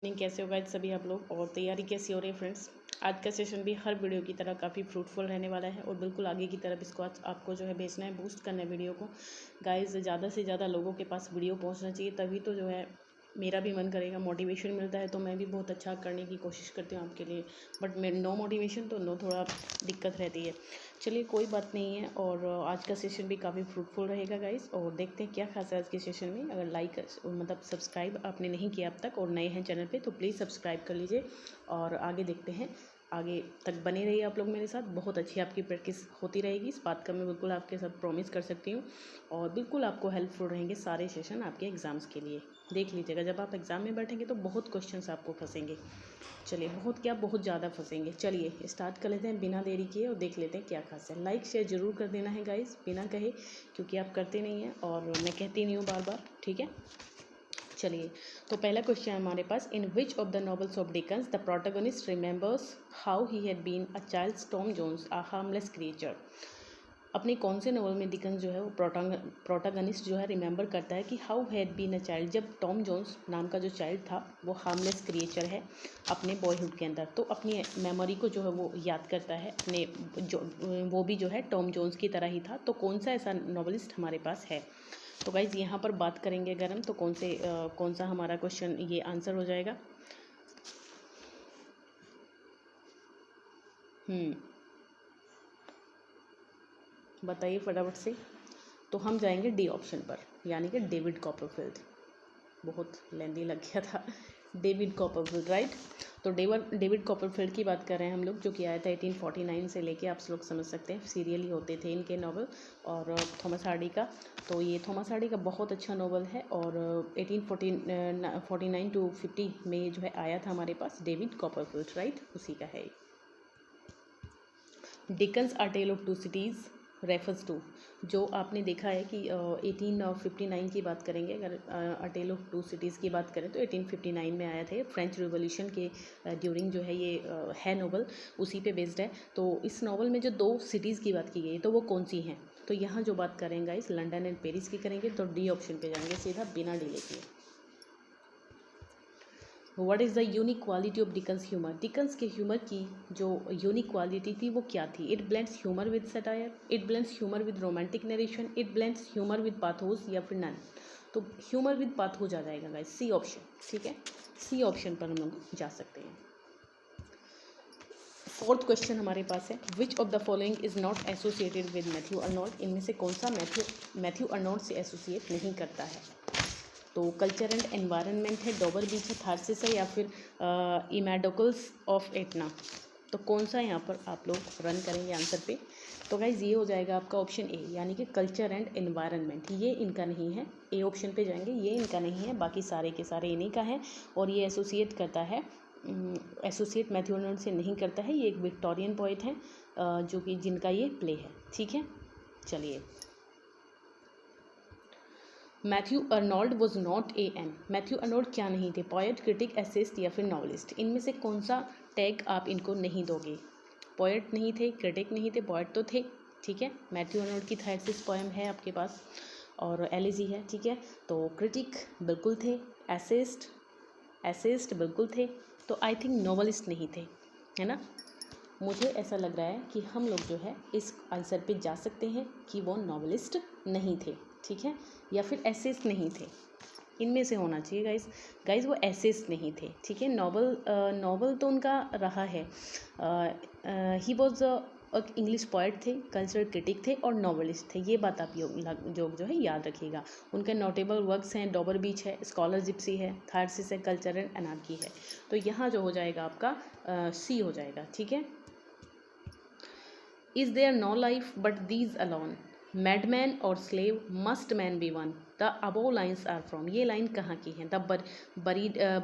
नहीं, कैसे हो गाइस सभी आप लोग, और तैयारी कैसी हो रही है फ्रेंड्स। आज का सेशन भी हर वीडियो की तरह काफ़ी फ्रूटफुल रहने वाला है और बिल्कुल आगे की तरफ इसको आज आपको जो है भेजना है, बूस्ट करना है वीडियो को। गाइस ज़्यादा से ज़्यादा लोगों के पास वीडियो पहुंचना चाहिए, तभी तो जो है मेरा भी मन करेगा, मोटिवेशन मिलता है तो मैं भी बहुत अच्छा करने की कोशिश करती हूँ आपके लिए। बट नो मोटिवेशन तो नो, थोड़ा दिक्कत रहती है। चलिए कोई बात नहीं है, और आज का सेशन भी काफ़ी फ्रूटफुल रहेगा गाइस। और देखते हैं क्या खास है आज के सेशन में। अगर लाइक मतलब सब्सक्राइब आपने नहीं किया अब तक और नए हैं चैनल पे तो प्लीज़ सब्सक्राइब कर लीजिए, और आगे देखते हैं। आगे तक बने रहिए आप लोग मेरे साथ, बहुत अच्छी आपकी प्रैक्टिस होती रहेगी, इस बात का मैं बिल्कुल आपके साथ प्रॉमिस कर सकती हूँ। और बिल्कुल आपको हेल्पफुल रहेंगे सारे सेशन आपके एग्ज़ाम्स के लिए। देख लीजिएगा जब आप एग्ज़ाम में बैठेंगे तो बहुत क्वेश्चंस आपको फंसेंगे। चलिए बहुत ज़्यादा फंसेंगे। चलिए स्टार्ट कर लेते हैं बिना देरी किए और देख लेते हैं क्या खास है। लाइक शेयर ज़रूर कर देना है गाइस, बिना कहे, क्योंकि आप करते नहीं हैं और मैं कहती नहीं हूँ बार बार, ठीक है। चलिए तो पहला क्वेश्चन है हमारे पास। In which of the novels of Dickens the protagonist remembers how he had been a child Tom Jones a harmless creature. अपने कौन से नॉवल में डिकन्स जो है वो प्रोटैगनिस्ट जो है रिमेंबर करता है कि how had been a child, जब टॉम जोन्स नाम का जो चाइल्ड था वो हार्मलेस क्रिएचर है अपने बॉयहुड के अंदर, तो अपनी मेमोरी को जो है वो याद करता है अपने, जो वो भी जो है टॉम जोन्स की तरह ही था। तो कौन सा ऐसा नॉवलिस्ट हमारे पास है। तो गाइज यहाँ पर बात करेंगे अगर हम, तो कौन सा हमारा क्वेश्चन ये आंसर हो जाएगा। बताइए फटाफट से। तो हम जाएंगे डी ऑप्शन पर, यानी कि डेविड कॉपरफील्ड। बहुत लेंदी लग गया था, डेविड कॉपरफील्ड, राइट। तो डेविड कॉपरफील्ड की बात कर रहे हैं हम लोग, जो कि आया था 1849 से लेके, आप लोग समझ सकते हैं सीरियल ही होते थे इनके नावल। और थॉमस हार्डी का, तो ये थॉमस हार्डी का बहुत अच्छा नावल है, और 1849 टू 50 में जो है आया था हमारे पास डेविड कॉपरफील्ड, राइट, उसी का है। Dickens a tale of two cities refers to, जो आपने देखा है कि 1859 की बात करेंगे अगर, अ टेल ऑफ टू सिटीज़ की बात करें तो 1859 में आया थे, फ्रेंच रिवॉल्यूशन के ड्यूरिंग जो है ये है नॉवल, उसी पे बेस्ड है। तो इस नॉवल में जो दो सिटीज़ की बात की गई तो वो कौन सी हैं। तो यहाँ जो बात करेंगे इस लंदन एंड पेरिस की करेंगे, तो डी ऑप्शन पे जाएंगे सीधा बिना डिले किए। What is the unique quality of Dickens humour. Dickens के ह्यूमर की जो यूनिक क्वालिटी थी वो क्या थी। It blends humour with satire, it blends humour with romantic narration, it blends humour with pathos, या फिर नन। तो ह्यूमर विद पाथोस आ जाएगा गाइस, सी ऑप्शन, ठीक है, सी ऑप्शन पर हम लोग जा सकते हैं। फोर्थ क्वेश्चन हमारे पास है, विच of the following is not associated with Matthew Arnold. इनमें से कौन सा मैथ्यू अर्नोल्ड से एसोसिएट नहीं करता है। तो कल्चर एंड एनवायरनमेंट है, डोबर बीच है, थार्सिस है, या फिर इमेडोकल्स ऑफ एटना। तो कौन सा यहाँ पर आप लोग रन करेंगे आंसर पे। तो गाइज ये हो जाएगा आपका ऑप्शन ए, यानी कि कल्चर एंड एनवायरनमेंट, ये इनका नहीं है। ए ऑप्शन पे जाएंगे, ये इनका नहीं है, बाकी सारे के सारे इन्हीं का है। और ये एसोसिएट करता है, एसोसिएट मैथ्यू अर्नोल्ड से नहीं करता है। ये एक विक्टोरियन पोइट है जो कि जिनका ये प्ले है, ठीक है। चलिए, Matthew Arnold was not a an. Matthew Arnold क्या नहीं थे, पोएट, क्रिटिक, एसेस्ट, या फिर नॉवलिस्ट। इनमें से कौन सा टैग आप इनको नहीं दोगे। पोएट नहीं थे, क्रिटिक नहीं थे, पोएट तो थे, ठीक है। मैथ्यू अर्नोल्ड की थर्सिस पोएम है आपके पास, और एलिजी है, ठीक है। तो क्रिटिक बिल्कुल थे, एसेस्ट बिल्कुल थे, तो आई थिंक नॉवलिस्ट नहीं थे, है ना। मुझे ऐसा लग रहा है कि हम लोग जो है इस आंसर पे जा सकते हैं कि वो नॉवलिस्ट नहीं थे, ठीक है, या फिर एसेस्ट नहीं थे। इनमें से होना चाहिए गाइस वो एसेस्ट नहीं थे, ठीक है। नॉवल तो उनका रहा है। ही वॉज इंग्लिश पोएट थे, कल्चरल क्रिटिक थे और नॉवलिस्ट थे, ये बात आप जो है याद रखिएगा। उनके नोटेबल वर्क्स हैं, डॉबर बीच है, स्कॉलर जिप्सी है, थार्सिस है, कल्चर एंड एनार्की है। तो यहाँ जो हो जाएगा आपका सी हो जाएगा, ठीक है। Is there no life but these alone? Madman or slave, must man be one? The above lines are from, ये लाइन कहाँ की है। द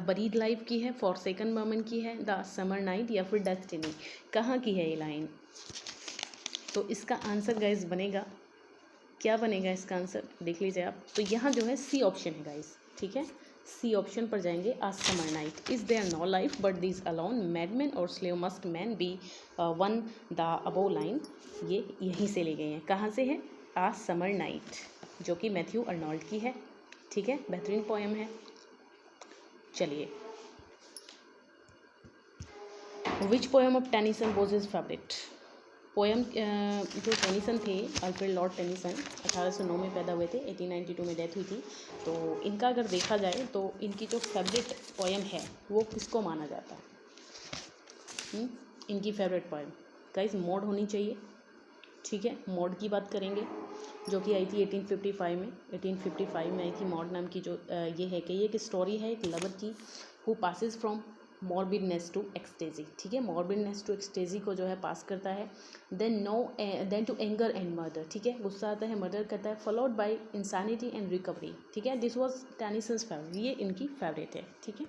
बरीड लाइफ की है, फॉरसेकन वुमन की है, द समर नाइट, या फिर डेस्टिनी, कहाँ की है ये लाइन। तो इसका आंसर गाइस बनेगा, क्या बनेगा इसका आंसर देख लीजिए आप। तो यहाँ जो है सी ऑप्शन है गाइस, ठीक है, सी ऑप्शन पर जाएंगे। A summer night, is there no life but this alone, madman और slave, must man be one, the above line, ये यहीं से ले गए हैं। कहाँ से है, आ समर नाइट, जो कि मैथ्यू अर्नोल्ड की है, ठीक है, बेहतरीन पोएम है। चलिए which poem of Tennyson was his favourite? Poem जो टेनिसन थे, अल्फ्रेड लॉर्ड टेनिसन 1809 में पैदा हुए थे, 1892 में डेथ हुई थी। तो इनका अगर देखा जाए तो इनकी जो फेवरेट पोएम है वो किसको माना जाता है? इनकी फेवरेट पोएम गाइस मॉड होनी चाहिए, ठीक है। मॉड की बात करेंगे जो कि आई थी 1855 में। 1855 में आई थी मॉड नाम की। जो ये है कि ये एक स्टोरी है एक लवर की हु पासिस फ्रॉम मॉर्बिडनेस टू एक्सटेजी, ठीक है। मॉर्बिडनेस टू एक्सटेजी को जो है पास करता है। Then to anger and murder, ठीक है। गुस्सा आता है, मर्डर करता है, followed by insanity and recovery, ठीक है। दिस वाज टेनिसन्स फेवरेट, ये इनकी फेवरेट है, ठीक है।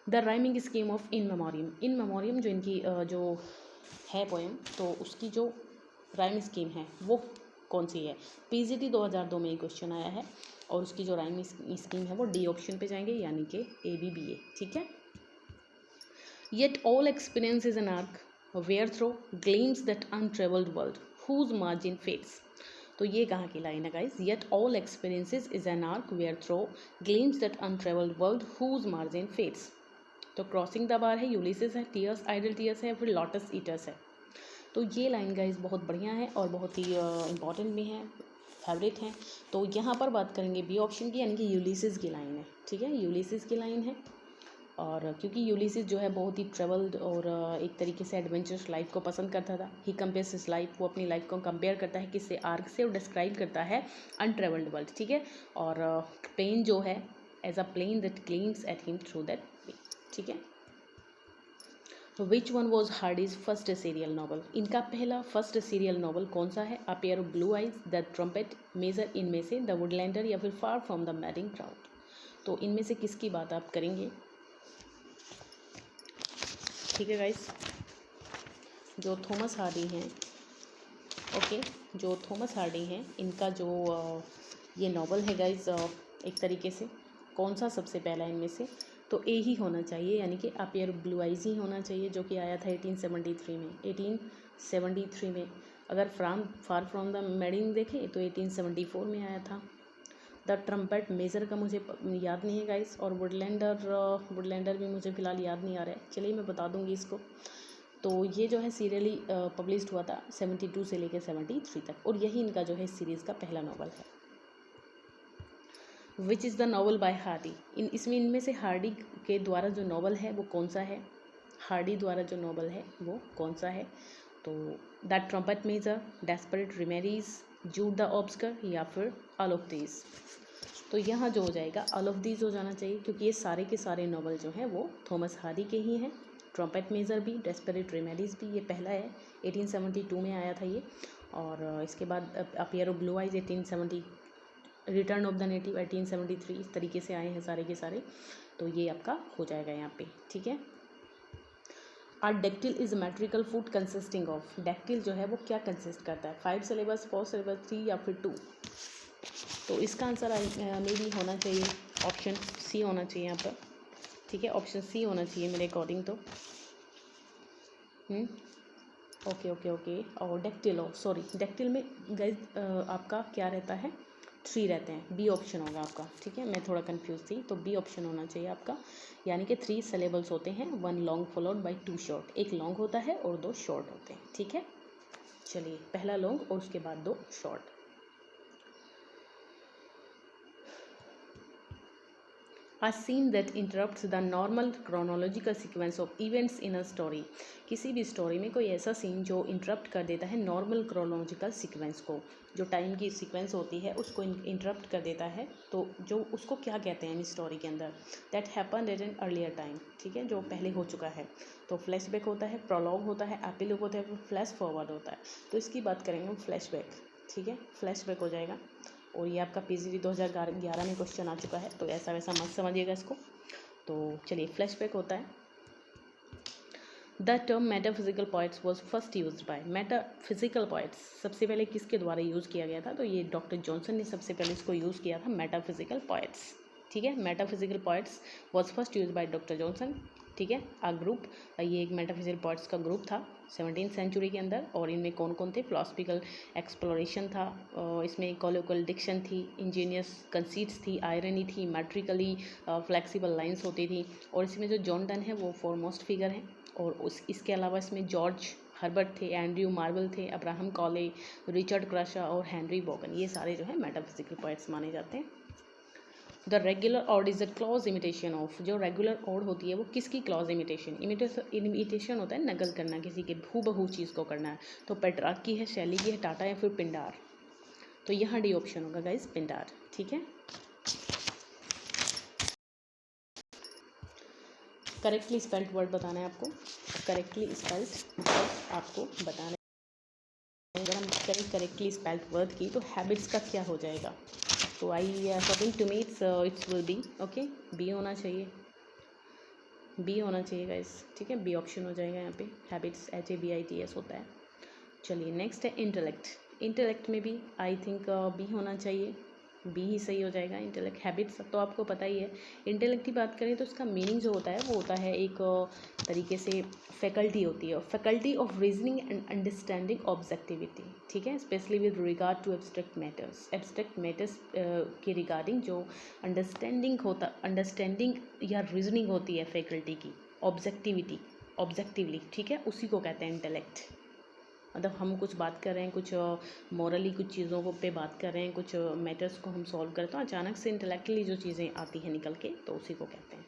The rhyming scheme of in memoriam. In memoriam जो इनकी जो है पोएम, तो उसकी जो राइम स्कीम है वो कौन सी है? पीजीटी 2002 में ये क्वेश्चन आया है और उसकी जो राइम स्कीम है वो डी ऑप्शन पे जाएंगे, यानी कि ABBA, ठीक है। Yet all experience is an arch where through gleams that untravelled world whose margin fades. तो ये कहाँ की लाइन है guys? Yet all experiences is an arch where through gleams that untravelled world whose margin fades. तो crossing the bar है, Ulysses है, tears idol tears है, फिर लोटस ईटर्स है। तो ये लाइन गाइस बहुत बढ़िया है और बहुत ही इंपॉर्टेंट भी है, फेवरेट है। तो यहाँ पर बात करेंगे बी ऑप्शन की, यानी कि यूलिसिस की लाइन है, ठीक है। यूलिसिस की लाइन है और क्योंकि यूलिसिस जो है बहुत ही ट्रेवल्ड और एक तरीके से एडवेंचरस लाइफ को पसंद करता था। ही कंपेयर्स हिज लाइफ, वो अपनी लाइफ को कंपेयर करता है किससे? आर्क से, और डिस्क्राइब करता है अनट्रेवल्ड वर्ल्ड, ठीक है। और पेन जो है as a plain that gleams at him through that way, ठीक है। Which one was Hardy's first serial novel? इनका पहला फर्स्ट सीरियल नॉवल कौन सा है? A pair of blue eyes, the trumpet major, इनमें से द वुडलैंडर या फिर far from the madding crowd. तो इनमें से किसकी बात आप करेंगे? ठीक है गाइस, जो थॉमस हार्डी हैं, ओके, जो थॉमस हार्डी हैं इनका जो ये नॉवल है गाइस, एक तरीके से कौन सा सबसे पहला इनमें से? तो ए ही होना चाहिए, यानी कि a pair of blue eyes ही होना चाहिए, जो कि आया था 1873 में। 1873 में। अगर फार फ्रॉम द मैडिंग देखें तो 1874 में आया था। द ट्रम्पेट मेजर का मुझे याद नहीं है गाइस, और वुडलैंडर भी मुझे फ़िलहाल याद नहीं आ रहा है। चलिए मैं बता दूंगी इसको। तो ये जो है सीरियली पब्लिश्ड हुआ था 72 से लेकर 73 तक, और यही इनका जो है इस सीरीज़ का पहला नॉवल है। Which is the novel bye Hardy? इनमें से हार्डी के द्वारा जो नॉवल है वो कौन सा है? हार्डी द्वारा जो नॉवल है वो कौन सा है? तो the trumpet major, desperate remedies, Jude the obscure, या फिर ऑल ऑफ दीज। तो यहाँ जो हो जाएगा ऑल ऑफ दीज हो जाना चाहिए, क्योंकि ये सारे के सारे नॉवल जो हैं वो थॉमस हार्डी के ही हैं। ट्रम्पेट मेजर भी, डेस्परेट रेमेडीज़ भी, ये पहला है, 1872 में आया था ये। और इसके बाद अ pair of blue eyes 1870, return of the native 1873, इस तरीके से आए हैं सारे के सारे। तो ये आपका हो जाएगा यहाँ पे, ठीक है। A dactyl is metrical foot consisting of? Dactyl जो है वो क्या कंसिस्ट करता है? 5 सिलेबस, 4 सिलेबस, 3 या फिर 2? तो इसका आंसर मे भी होना चाहिए ऑप्शन सी होना चाहिए यहाँ पर, ठीक है। ऑप्शन सी होना चाहिए मेरे अकॉर्डिंग तो। ओके। और डेक्टिल, सॉरी, डेक्टिल में गाइस आपका क्या रहता है? 3 रहते हैं। बी ऑप्शन होगा आपका, ठीक है। मैं थोड़ा कंफ्यूज थी, तो बी ऑप्शन होना चाहिए आपका, यानी कि 3 सिलेबल्स होते हैं, 1 लॉन्ग फॉलोड बाय 2 शॉर्ट। एक लॉन्ग होता है और 2 शॉर्ट होते हैं, ठीक है। चलिए, पहला लॉन्ग और उसके बाद 2 short. A scene that interrupts the normal chronological sequence of events in a story। किसी भी स्टोरी में कोई ऐसा सीन जो इंटरप्ट कर देता है नॉर्मल क्रोनोलॉजिकल सीक्वेंस को, जो टाइम की सीक्वेंस होती है उसको इंटरप्ट कर देता है, तो जो उसको क्या कहते हैं इस स्टोरी के अंदर? That happen at an earlier time, ठीक है, जो पहले हो चुका है। तो फ्लैशबैक होता है, प्रोलॉग होता है, एपिलॉग होता है, फ्लैश फॉरवर्ड होता है। तो इसकी बात करेंगे फ्लैशबैक, ठीक है, फ्लैशबैक हो जाएगा। और ये आपका पीजीटी 2011 में क्वेश्चन आ चुका है, तो ऐसा वैसा मत समझिएगा इसको। तो चलिए, फ्लैशबैक होता है। The term metaphysical points was first use by? Metaphysical points सबसे पहले किसके द्वारा यूज़ किया गया था? तो ये डॉक्टर जॉनसन ने सबसे पहले इसको यूज़ किया था, मेटाफिजिकल पॉइंट्स, ठीक है। Metaphysical points was first use by doctor Johnson. ठीक है। आ ग्रुप, ये एक मेटाफिजिकल पोएट्स का ग्रुप था 17th सेंचुरी के अंदर, और इनमें कौन कौन थे? फिलोसफिकल एक्सप्लोरेशन था, इसमें कोलोकियल डिक्शन थी, इंजीनियस कंसीट्स थी, आयरनी थी, मैट्रिकली फ्लेक्सिबल लाइंस होती थी, और इसमें जो जॉन डन है वो फॉरमोस्ट फिगर है। और इसके अलावा इसमें जॉर्ज हर्बर्ट थे, एंड्रयू मार्वल थे, अब्राहम कॉले, रिचर्ड क्रशा और हेनरी बोगन, ये सारे जो है मेटाफिजिकल पोएट्स माने जाते हैं। The regular odd is a clause imitation of, जो रेगुलर ऑड होती है वो किसकी क्लॉज इमिटेशन? इमिटेशन होता है नकल करना, किसी के हूबहू चीज़ को करना है। तो पेट्रार्क की है, शैली की है, टाटा या फिर पिंडार। तो यहाँ डी ऑप्शन होगा गाइज, पिंडार। ठीक है। करेक्टली स्पेल्ड वर्ड बताना है आपको, करेक्टली स्पेल्ड वर्ड आपको बताना है। अगर हम बात करें करेक्टली स्पेल्ड वर्ड की, तो हैबिट्स का क्या हो जाएगा? तो I according to me it's will be okay, B होना चाहिए, बी होना चाहिए गाइस। ठीक है, बी ऑप्शन हो जाएगा यहाँ पे। हैबिट्स HABITS होता है। चलिए नेक्स्ट है इंटेलेक्ट। इंटेलेक्ट में भी आई थिंक बी होना चाहिए, बी ही सही हो जाएगा। इंटेलेक्ट, हैबिट्स तो आपको पता ही है। इंटेलेक्ट की बात करें तो इसका मीनिंग जो होता है वो होता है एक तरीके से फैकल्टी होती है, faculty of reasoning and understanding objectivity. ठीक है, specially with regard to abstract matters, abstract matters के रिगार्डिंग जो अंडरस्टैंडिंग या रीजनिंग होती है फैकल्टी की, ऑब्जेक्टिवली, ठीक है, उसी को कहते हैं इंटेलेक्ट। मतलब हम कुछ बात कर रहे हैं, कुछ मॉरली कुछ चीज़ों को पे बात कर रहे हैं, कुछ मैटर्स को हम सॉल्व करते हैं, अचानक से इंटेलेक्चुअली जो चीज़ें आती हैं निकल के, तो उसी को कहते हैं।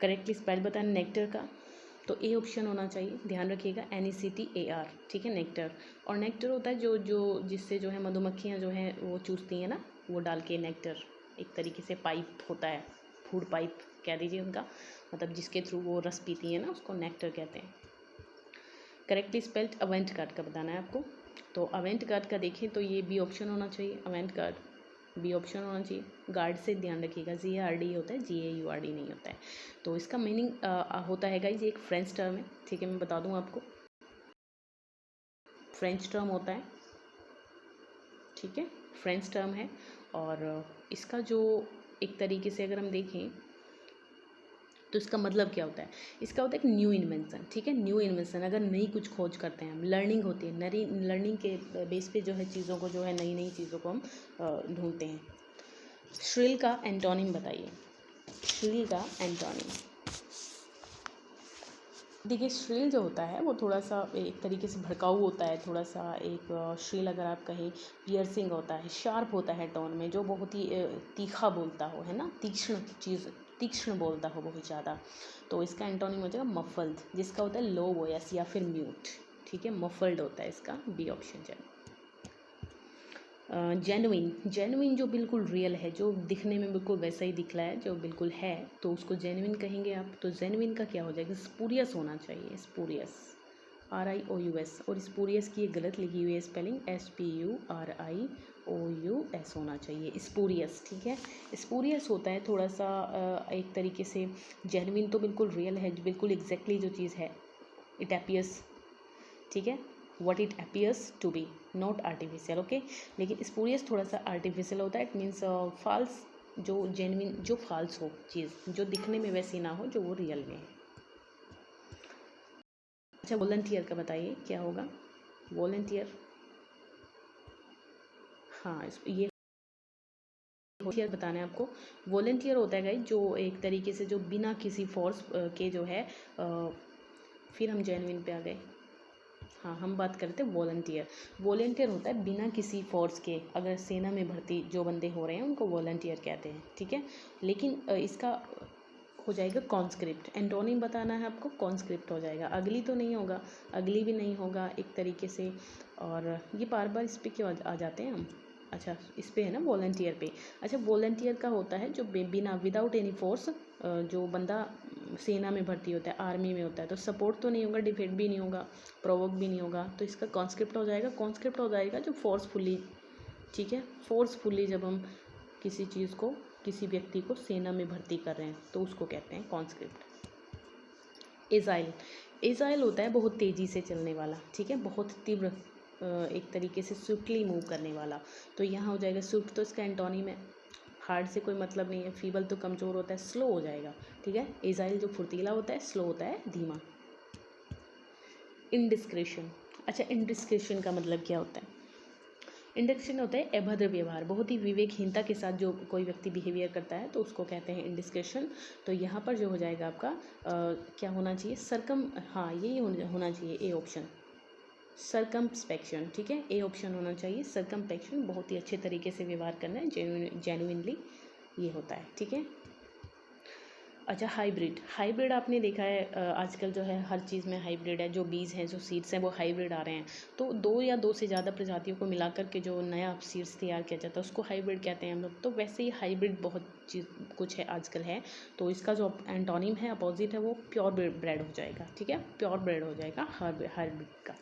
करेक्टली स्पेल बताना नेक्टर का, तो ए ऑप्शन होना चाहिए, ध्यान रखिएगा, NECTAR। ठीक है, नेक्टर। और नेक्टर होता है जो जिससे जो है मधुमक्खियाँ जो हैं वो चूसती हैं ना, वो डाल के नेक्टर, एक तरीके से पाइप होता है, फूड पाइप कह दीजिए उनका, मतलब जिसके थ्रू वो रस पीती हैं ना, उसको नेक्टर कहते हैं। करेक्टली स्पेल्ड अवेंट गार्ड का बताना है आपको। तो अवेंट गार्ड का देखें तो ये बी ऑप्शन होना चाहिए, अवेंट गार्ड बी ऑप्शन होना चाहिए। गार्ड से ध्यान रखिएगा, GARD होता है, GAURD नहीं होता है। तो इसका मीनिंग होता है गाइस, ये एक फ्रेंच टर्म है। ठीक है, मैं बता दूं आपको, फ्रेंच टर्म होता है। ठीक है, फ्रेंच टर्म है, और इसका जो एक तरीके से अगर हम देखें तो इसका मतलब क्या होता है? इसका होता है एक न्यू इन्वेंशन। ठीक है, न्यू इन्वेंशन, अगर नई कुछ खोज करते हैं हम, लर्निंग होती है, नई लर्निंग के बेस पे जो है चीज़ों को, जो है नई नई चीज़ों को हम ढूंढते हैं। श्रिल का एंटोनिम बताइए, श्रिल का एंटोनिम। देखिए, श्रिल जो होता है वो थोड़ा सा एक तरीके से भड़काऊ होता है, थोड़ा सा एक श्रिल अगर आप कहें, पियर्सिंग होता है, शार्प होता है टोन में, जो बहुत ही तीखा बोलता हो, है ना, तीक्ष्ण बोलता हो बहुत ज़्यादा। तो इसका एंटोनिम हो जाएगा मफल्ड, जिसका होता है लो वॉइस या फिर म्यूट। ठीक है, मफल्ड होता है इसका, बी ऑप्शन जाए। जेन्युइन जो बिल्कुल रियल है, जो दिखने में बिल्कुल वैसा ही दिख रहा है, जो बिल्कुल है, तो उसको जेन्युइन कहेंगे आप। तो जेन्युइन का क्या हो जाएगा? स्पूरियस होना चाहिए, स्पूरियस, RIOUS। और स्पूरियस की ये गलत लिखी हुई है स्पेलिंग, SPURIOUS होना चाहिए, स्पूरियस। ठीक है, स्पूरियस होता है थोड़ा सा एक तरीके से। जेन्युइन तो बिल्कुल रियल है, बिल्कुल एग्जैक्टली जो चीज़ है, इट एपियर्स, ठीक है, what it appears to be, not artificial। Okay, लेकिन स्पूरियस थोड़ा सा आर्टिफिशियल होता है, इट मीन्स फॉल्स, जो जेन्युइन, जो फॉल्स हो चीज़, जो दिखने में वैसी ना हो, जो वो रियल में है। अच्छा, वॉलंटियर का बताइए क्या होगा? वॉलंटियर, हाँ, ये वॉलंटियर बताना है आपको। वॉलंटियर होता है गाइस, जो एक तरीके से जो बिना किसी फोर्स के जो है फिर हम जेन्युइन पे आ गए। हाँ, हम बात करते हैं वॉलंटियर। वॉलंटियर होता है बिना किसी फोर्स के, अगर सेना में भर्ती जो बंदे हो रहे हैं उनको वॉलंटियर कहते हैं। ठीक है, लेकिन इसका हो जाएगा कॉन्स्क्रिप्ट। एंटोनिम बताना है आपको, कॉन्स्क्रिप्ट हो जाएगा। अगली तो नहीं होगा, अगली भी नहीं होगा एक तरीके से। और ये बार बार इस पर क्यों आ जाते हैं हम? अच्छा, इस पे है ना, वॉलंटियर पे। अच्छा, वॉलंटियर का होता है जो बिना, विदाउट एनी फोर्स, जो बंदा सेना में भर्ती होता है, आर्मी में होता है, तो सपोर्ट तो नहीं होगा, डिफेंड भी नहीं होगा, प्रोवोक भी नहीं होगा, तो इसका कॉन्स्क्रिप्ट हो जाएगा। कॉन्स्क्रिप्ट हो जाएगा जो फोर्सफुली, ठीक है, फोर्सफुली जब हम किसी चीज़ को, किसी व्यक्ति को सेना में भर्ती कर रहे हैं, तो उसको कहते हैं कॉन्स्क्रिप्ट। एजाइल, एजाइल होता है बहुत तेज़ी से चलने वाला। ठीक है, बहुत तीव्र, एक तरीके से स्विफ्टली मूव करने वाला। तो यहाँ हो जाएगा स्विफ्ट, तो इसका एंटोनिम है हार्ड से कोई मतलब नहीं है, फीबल तो कमज़ोर होता है, स्लो हो जाएगा, ठीक है। एजाइल जो फुर्तीला होता है, स्लो होता है, धीमा। इनडिस्क्रेशन, अच्छा इनडिस्क्रेशन का मतलब क्या होता है? इंडिस्क्रेशन होता है अभद्र व्यवहार, बहुत ही विवेकहीनता के साथ जो कोई व्यक्ति बिहेवियर करता है तो उसको कहते हैं इंडिस्क्रेशन। तो यहाँ पर जो हो जाएगा आपका क्या होना चाहिए? हाँ यही होना चाहिए, ए ऑप्शन, सरकमस्पेक्शन, ठीक है, ए ऑप्शन होना चाहिए, सरकमपेक्शन, बहुत ही अच्छे तरीके से व्यवहार करना है, जेन्युइनली, ये होता है, ठीक है। अच्छा हाइब्रिड आपने देखा है आजकल जो है हर चीज़ में हाइब्रिड है, जो बीज हैं, जो सीड्स हैं, वो हाइब्रिड आ रहे हैं। तो दो से ज़्यादा प्रजातियों को मिला करके जो नया सीड्स तैयार किया जाता है उसको हाइब्रिड कहते हैं हम लोग। तो वैसे ही हाइब्रिड बहुत चीज़ कुछ है आजकल है, तो इसका जो एंटोनिम है, अपोजिट है, वो प्योर ब्रेड हो जाएगा, ठीक है, प्योर ब्रेड हो जाएगा हाइब्रिड का।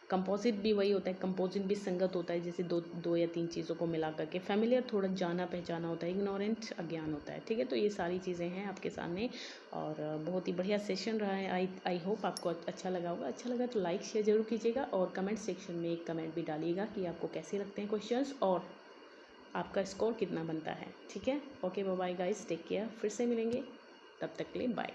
कंपोजिट भी वही होता है, कंपोजिट भी संगत होता है, जैसे दो या तीन चीज़ों को मिला करके। फैमिलियर थोड़ा जाना पहचाना होता है, इग्नोरेंट अज्ञान होता है, ठीक है। तो ये सारी चीज़ें हैं आपके सामने और बहुत ही बढ़िया सेशन रहा है। आई होप आपको अच्छा लगा होगा। अच्छा लगा तो लाइक शेयर जरूर कीजिएगा और कमेंट सेक्शन में एक कमेंट भी डालिएगा कि आपको कैसे लगते हैं क्वेश्चंस और आपका स्कोर कितना बनता है, ठीक है। Okay bye guys, take care, फिर से मिलेंगे, तब तक के लिए बाय।